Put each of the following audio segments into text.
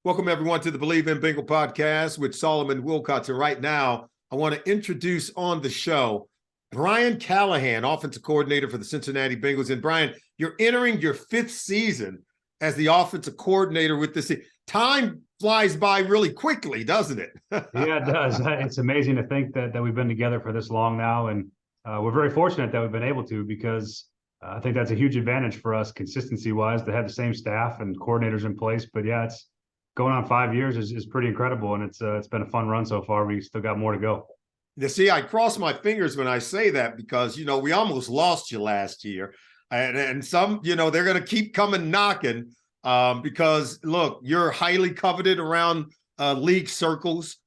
Welcome, everyone, to the Believe in Bengal podcast with Solomon Wilcots. And right now, I want to introduce on the show Brian Callahan, offensive coordinator for the Cincinnati Bengals. And Brian, you're entering your fifth season as the offensive coordinator with this. Time flies by really quickly, doesn't it? Yeah, it does. It's amazing to think that we've been together for this long now. And we're very fortunate that we've been able to, because I think that's a huge advantage for us consistency-wise to have the same staff and coordinators in place. But yeah, it's going on 5 years is pretty incredible, and it's been a fun run so far. We still got more to go. You see, I cross my fingers when I say that because, we almost lost you last year. And some, they're going to keep coming knocking because, look, you're highly coveted around league circles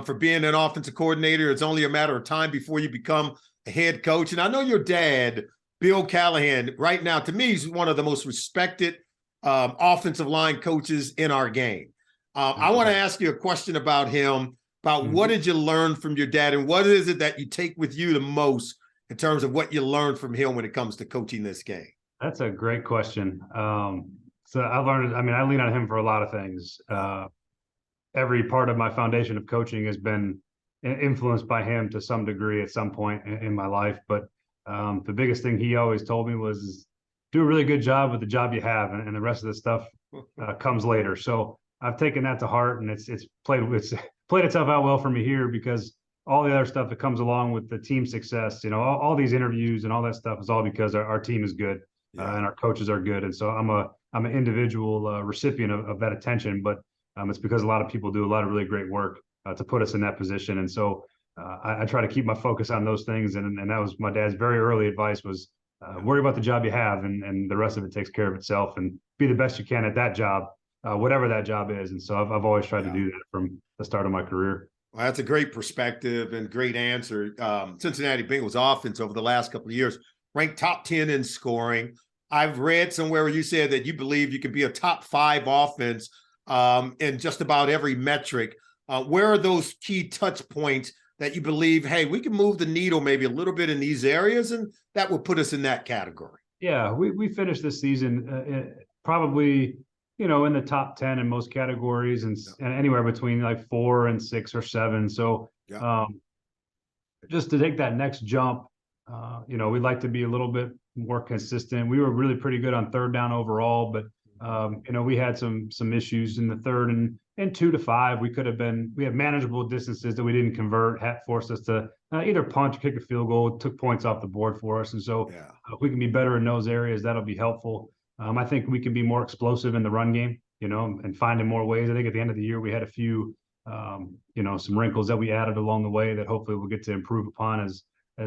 for being an offensive coordinator. It's only a matter of time before you become a head coach. And I know your dad, Bill Callahan, right now, to me, he's one of the most respected offensive line coaches in our game. I want to ask you a question about him, about what did you learn from your dad, and what is it that you take with you the most in terms of what you learned from him when it comes to coaching this game? That's a great question. So I learned, I lean on him for a lot of things. Every part of my foundation of coaching has been influenced by him to some degree at some point in my life. But the biggest thing he always told me was do a really good job with the job you have, and the rest of the stuff comes later. So I've taken that to heart, and it's played itself out well for me here, because all the other stuff that comes along with the team success, all these interviews and all that stuff is all because our team is good and our coaches are good. And so I'm an individual recipient of that attention, but it's because a lot of people do a lot of really great work to put us in that position. And so I try to keep my focus on those things. And that was my dad's very early advice was worry about the job you have, and the rest of it takes care of itself, and be the best you can at that job. Whatever that job is. And so I've always tried to do that from the start of my career. Well, that's a great perspective and great answer. Cincinnati Bengals offense over the last couple of years ranked top 10 in scoring. I've read somewhere where you said that you believe you can be a top 5 offense in just about every metric. Where are those key touch points that you believe, hey, we can move the needle maybe a little bit in these areas, and that will put us in that category? Yeah, we finished this season probably – in the top 10 in most categories, and anywhere between like 4 and 6 or 7. So just to take that next jump, we'd like to be a little bit more consistent. We were really pretty good on third down overall, but we had some issues in the third and 2 to 5. We had manageable distances that we didn't convert, forced us to either punt or kick a field goal, took points off the board for us. And so if we can be better in those areas, that'll be helpful. I think we can be more explosive in the run game, and finding more ways. I think at the end of the year, we had a few, some wrinkles that we added along the way that hopefully we'll get to improve upon as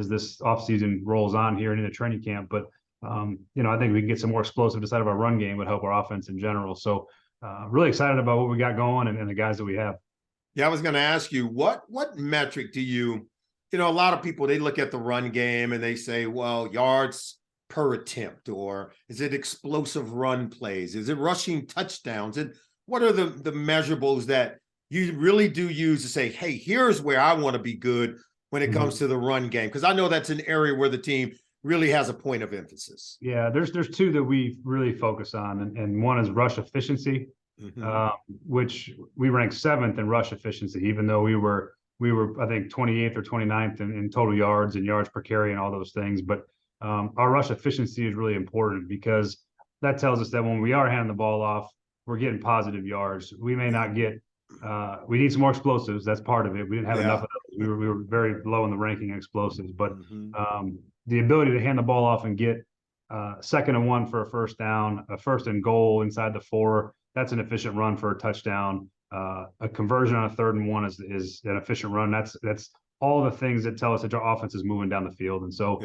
this offseason rolls on here and into training camp. But, I think we can get some more explosive inside of our run game would help our offense in general. So really excited about what we got going and the guys that we have. Yeah, I was going to ask you, what metric do you, a lot of people, they look at the run game and they say, well, yards per attempt, or is it explosive run plays? Is it rushing touchdowns? And what are the measurables that you really do use to say, hey, here's where I want to be good when it comes to the run game? Because I know that's an area where the team really has a point of emphasis. Yeah, there's 2 that we really focus on, and one is rush efficiency, which we rank 7th in rush efficiency, even though we were I think 28th or 29th in total yards and yards per carry and all those things. But our rush efficiency is really important, because that tells us that when we are handing the ball off, we're getting positive yards. We may not get we need some more explosives. That's part of it. We didn't have enough of those. We were very low in the ranking of explosives, but the ability to hand the ball off and get 2nd and 1 for a first down, a 1st and goal inside the 4, that's an efficient run for a touchdown. A conversion on a 3rd and 1 is an efficient run. That's all the things that tell us that our offense is moving down the field. And so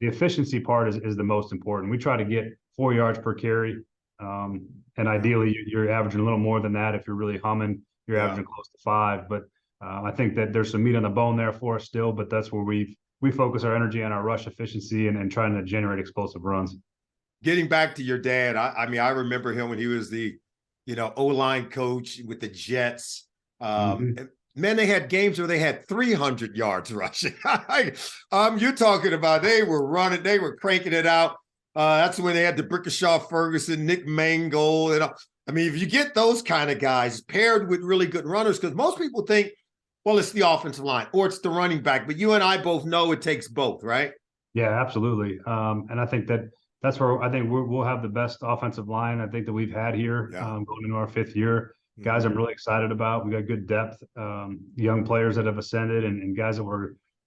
the efficiency part is the most important. We try to get 4 yards per carry. And ideally you're averaging a little more than that. If you're really humming, you're averaging close to 5. But I think that there's some meat on the bone there for us still, but that's where we focus our energy on our rush efficiency and trying to generate explosive runs. Getting back to your dad, I remember him when he was the, O-line coach with the Jets. Man, they had games where they had 300 yards rushing. You're talking about they were running, they were cranking it out. That's when they had the Brickashaw Ferguson, Nick Mangold, and I mean, if you get those kind of guys paired with really good runners, because most people think, well, it's the offensive line or it's the running back, but you and I both know it takes both, right? Yeah, absolutely. And I think that's where I think we'll have the best offensive line I think that we've had here Yeah. going into our 5th year. Guys, I'm really excited about. We got good depth, young players that have ascended, and guys that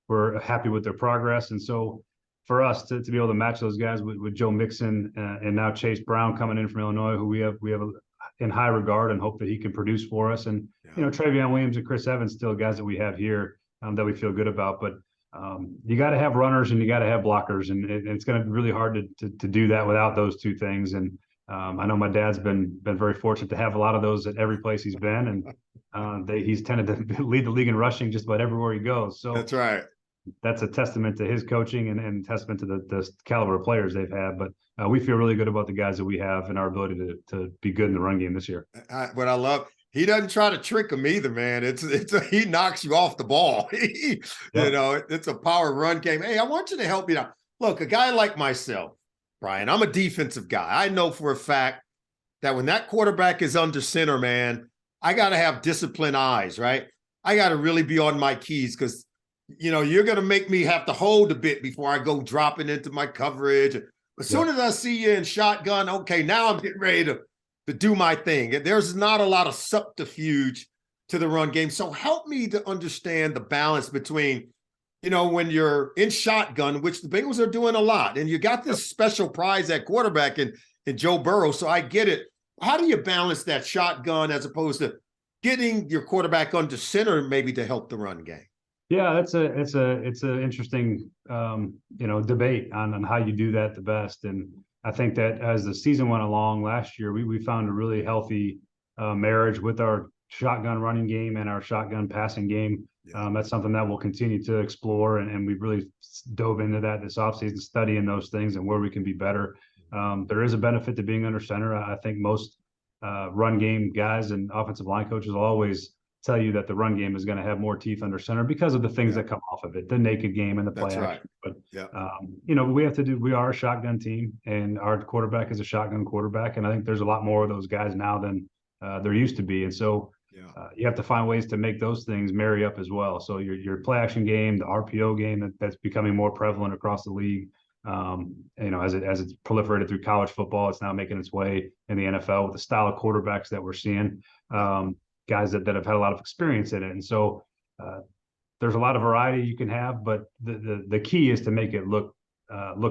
we're happy with their progress. And so for us to be able to match those guys with Joe Mixon and now Chase Brown coming in from Illinois, who we have in high regard and hope that he can produce for us. And Travion Williams and Chris Evans, still guys that we have here that we feel good about. But you got to have runners and you got to have blockers, and it's going to be really hard to do that without those two things. And I know my dad's been very fortunate to have a lot of those at every place he's been, and he's tended to lead the league in rushing just about everywhere he goes. So that's right. That's a testament to his coaching and testament to the caliber of players they've had. But we feel really good about the guys that we have and our ability to be good in the run game this year. What I love, he doesn't try to trick him either, man. He knocks you off the ball. You know, it's a power run game. Hey, I want you to help me out. Look, a guy like myself, Brian, I'm a defensive guy. I know for a fact that when that quarterback is under center, man, I got to have disciplined eyes, right? I got to really be on my keys because, you're going to make me have to hold a bit before I go dropping into my coverage. As soon as I see you in shotgun, okay, now I'm getting ready to do my thing. There's not a lot of subterfuge to the run game. So help me to understand the balance between, when you're in shotgun, which the Bengals are doing a lot, and you got this special prize at quarterback in Joe Burrow. So I get it. How do you balance that shotgun as opposed to getting your quarterback under center maybe to help the run game? Yeah, it's an interesting debate on how you do that the best. And I think that as the season went along last year, we found a really healthy marriage with our shotgun running game and our shotgun passing game. That's something that we'll continue to explore, and we've really dove into that this offseason, studying those things and where we can be better. There is a benefit to being under center. I think most run game guys and offensive line coaches will always tell you that the run game is going to have more teeth under center because of the things that come off of it, the naked game and the play action. But we are a shotgun team, and our quarterback is a shotgun quarterback. And I think there's a lot more of those guys now than there used to be. And so you have to find ways to make those things marry up as well. So your play action game, the RPO game that's becoming more prevalent across the league. As it's proliferated through college football, it's now making its way in the NFL with the style of quarterbacks that we're seeing. Guys that have had a lot of experience in it. And so there's a lot of variety you can have, but the key is to make it look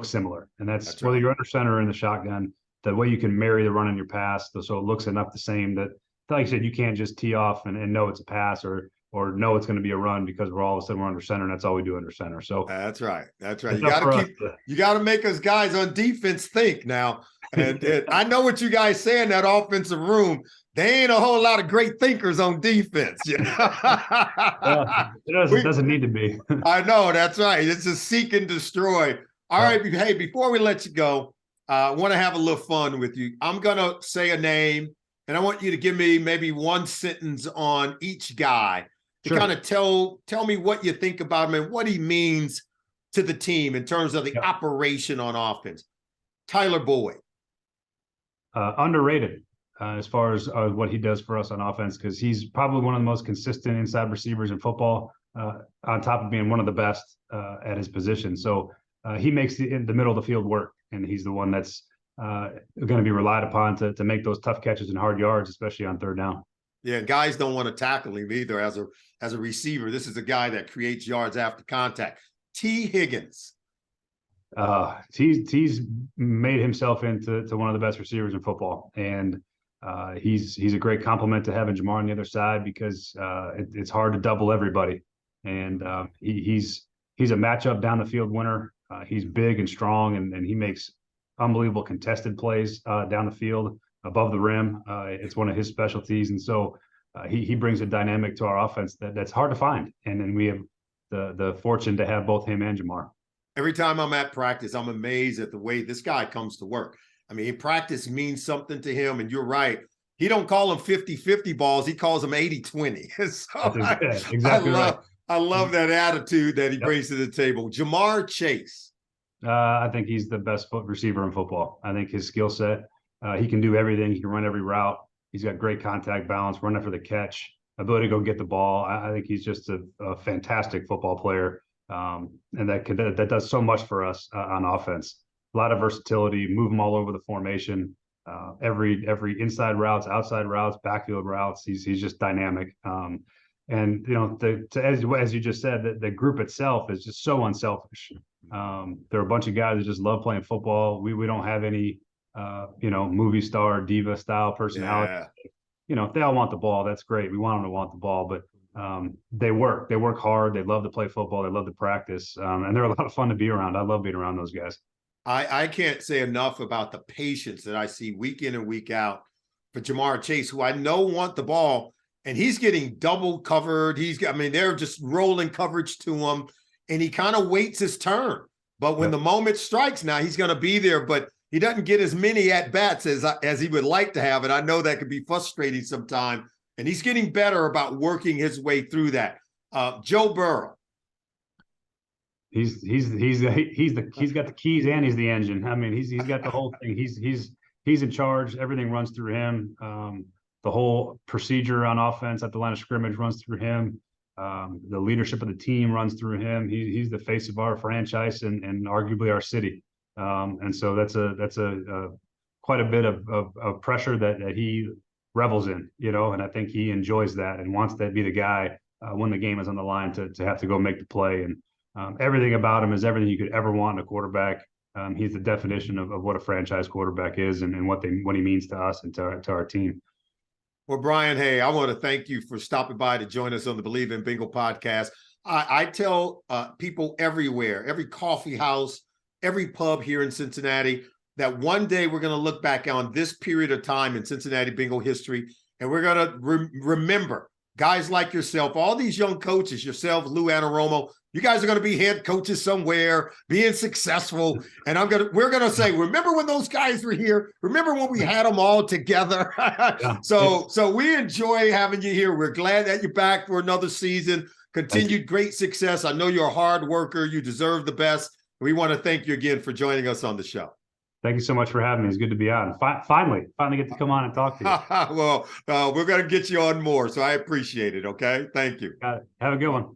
similar. And that's whether you're under center or in the shotgun, the way you can marry the run and your pass so it looks enough the same that, like I said, you can't just tee off and know it's a pass or know it's going to be a run because all of a sudden we're under center and that's all we do under center. So that's right. You got to make us guys on defense think now. And I know what you guys say in that offensive room. They ain't a whole lot of great thinkers on defense. It doesn't need to be. I know, that's right. It's a seek and destroy. All right, hey, before we let you go, I want to have a little fun with you. I'm going to say a name, and I want you to give me maybe one sentence on each guy to kind of tell me what you think about him and what he means to the team in terms of the operation on offense. Tyler Boyd. Underrated. As far as what he does for us on offense, because he's probably one of the most consistent inside receivers in football, on top of being one of the best at his position. So he makes the middle of the field work, and he's the one that's going to be relied upon to make those tough catches and hard yards, especially on third down. Yeah, guys don't want to tackle him either as a receiver. This is a guy that creates yards after contact. T. Higgins. He's made himself into one of the best receivers in football, and he's a great compliment to having Jamar on the other side because it's hard to double everybody, and he's a matchup down the field winner. He's big and strong, and he makes unbelievable contested plays down the field above the rim. It's one of his specialties, and so he brings a dynamic to our offense that's hard to find. And then we have the fortune to have both him and Jamar. Every time I'm at practice, I'm amazed at the way this guy comes to work. I mean, practice means something to him, and you're right. He don't call them 50-50 balls. He calls them 80-20. So exactly right. I love that attitude that he brings to the table. Jamar Chase. I think he's the best receiver in football. I think his skill set, he can do everything. He can run every route. He's got great contact balance, running for the catch, ability to go get the ball. I think he's just a fantastic football player, and that does so much for us on offense. A lot of versatility, move him all over the formation. Every inside routes, outside routes, backfield routes. He's just dynamic. And as you just said, the group itself is just so unselfish. There are a bunch of guys that just love playing football. We don't have any movie star diva style personality. Yeah. If they all want the ball, that's great. We want them to want the ball, but they work hard. They love to play football. They love to practice, and they're a lot of fun to be around. I love being around those guys. I can't say enough about the patience that I see week in and week out for Jamar Chase, who I know want the ball, and he's getting double covered. They're just rolling coverage to him, and he kind of waits his turn. But when the moment strikes now, he's going to be there, but he doesn't get as many at-bats as he would like to have, and I know that could be frustrating sometimes, and he's getting better about working his way through that. Joe Burrow. He's got the keys and he's the engine. I mean, he's got the whole thing. He's in charge. Everything runs through him. The whole procedure on offense at the line of scrimmage runs through him. The leadership of the team runs through him. He's the face of our franchise and arguably our city. And so that's quite a bit of pressure that he revels in, and I think he enjoys that and wants to be the guy when the game is on the line to have to go make the play. And everything about him is everything you could ever want in a quarterback. He's the definition of what a franchise quarterback is and what he means to us and to our team. Well, Brian, hey, I want to thank you for stopping by to join us on the Believe in Bengal podcast. I tell people everywhere, every coffee house, every pub here in Cincinnati, that one day we're going to look back on this period of time in Cincinnati Bengal history, and we're going to remember guys like yourself, all these young coaches, yourself, Lou Anaromo. You guys are going to be head coaches somewhere, being successful, and we're going to say, remember when those guys were here? Remember when we had them all together? So we enjoy having you here. We're glad that you're back for another season. Continued great success. I know you're a hard worker. You deserve the best. We want to thank you again for joining us on the show. Thank you so much for having me. It's good to be on. Finally get to come on and talk to you. Well, we're going to get you on more, so I appreciate it, okay? Thank you. Got it. Have a good one.